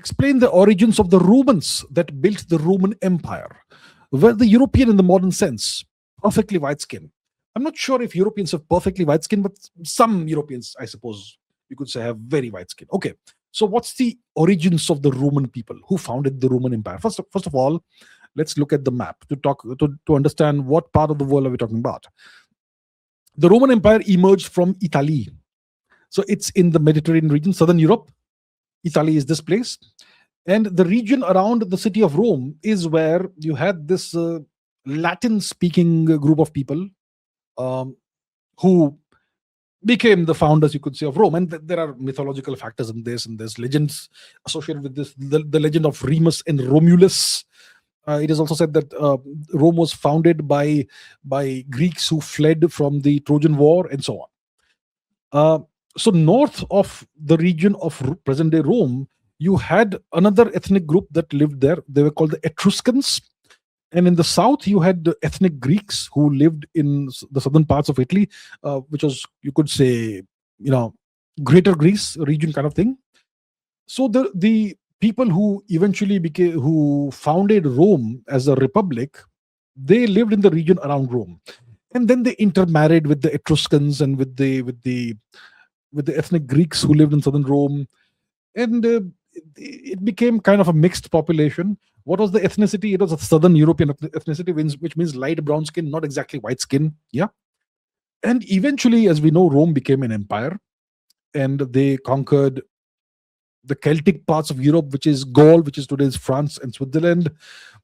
explain the origins of the Romans that built the Roman Empire. Were the European in the modern sense perfectly white skin? I'm not sure if Europeans have perfectly white skin, but some Europeans, I suppose you could say, have very white skin. Okay, so what's the origins of the Roman people who founded the Roman Empire? First of all, let's look at the map to understand what part of the world are we talking about. The Roman Empire emerged from Italy. So it's in the Mediterranean region, southern Europe. Italy is this place. And the region around the city of Rome is where you had this Latin-speaking group of people who became the founders, you could say, of Rome. And there are mythological factors in this, and there's legends associated with this. The legend of Remus and Romulus. It is also said that Rome was founded by Greeks who fled from the Trojan War, and so on. So north of the region of present-day Rome, you had another ethnic group that lived there. They were called the Etruscans. And in the south, you had the ethnic Greeks who lived in the southern parts of Italy, which was, you could say, Greater Greece region kind of thing. So the people who eventually who founded Rome as a republic, they lived in the region around Rome. And then they intermarried with the Etruscans and with the ethnic Greeks who lived in southern Rome. And it became kind of a mixed population. What was the ethnicity? It was a southern European ethnicity, which means light brown skin, not exactly white skin. Yeah. And eventually, as we know, Rome became an empire, and they conquered the Celtic parts of Europe, which is Gaul, which is today's France and Switzerland.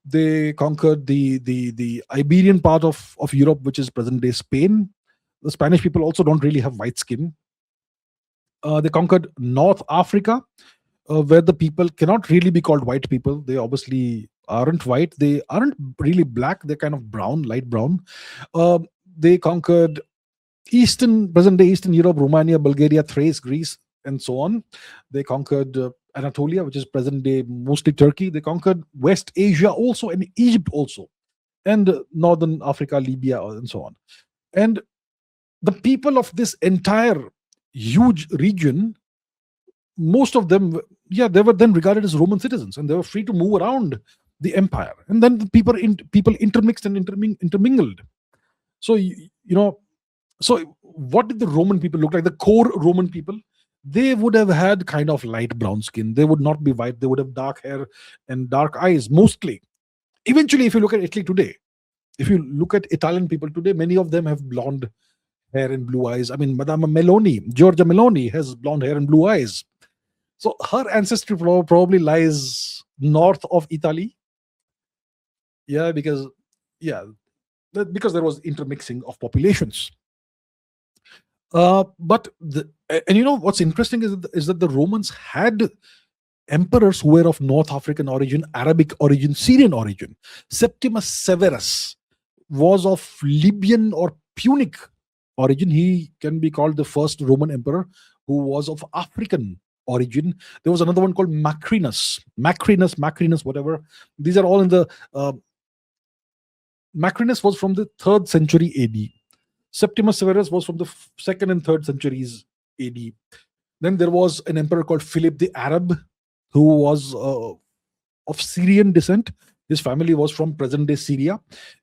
They conquered the Iberian part of Europe, which is present-day Spain. The Spanish people also don't really have white skin. They conquered North Africa, where the people cannot really be called white people. They obviously aren't white. They aren't really black. They're kind of brown, light brown. They conquered present-day Eastern Europe, Romania, Bulgaria, Thrace, Greece, and so on. They conquered Anatolia, which is present-day mostly Turkey. They conquered West Asia also, and Egypt also, and Northern Africa, Libya, and so on. And the people of this entire huge region, most of them, they were then regarded as Roman citizens, and they were free to move around the empire. And then the people intermixed and intermingled. So so what did the Roman people look like? The core Roman people, they would have had kind of light brown skin. They would not be white. They would have dark hair and dark eyes mostly. Eventually, if you look at Italy today, if you look at Italian people today, many of them have blonde hair and blue eyes. I mean, Madame Meloni, Giorgia Meloni, has blonde hair and blue eyes. So her ancestry probably lies north of Italy. Because there was intermixing of populations. But what's interesting is that the Romans had emperors who were of North African origin, Arabic origin, Syrian origin. Septimus Severus was of Libyan or Punic origin. He can be called the first Roman emperor who was of African origin. There was another one called Macrinus, whatever. These are all in the Macrinus was from the 3rd century AD. Septimus Severus was from the 2nd and 3rd centuries AD. Then there was an emperor called Philip the Arab, who was of Syrian descent. His family was from present-day Syria.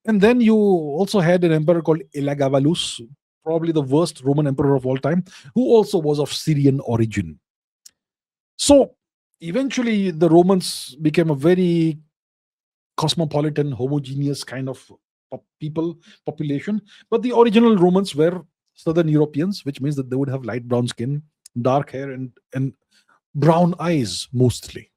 And then you also had an emperor called Elagabalus, probably the worst Roman emperor of all time, who also was of Syrian origin. So eventually the Romans became a very cosmopolitan, homogeneous kind of population. But the original Romans were Southern Europeans, which means that they would have light brown skin, dark hair, and brown eyes mostly.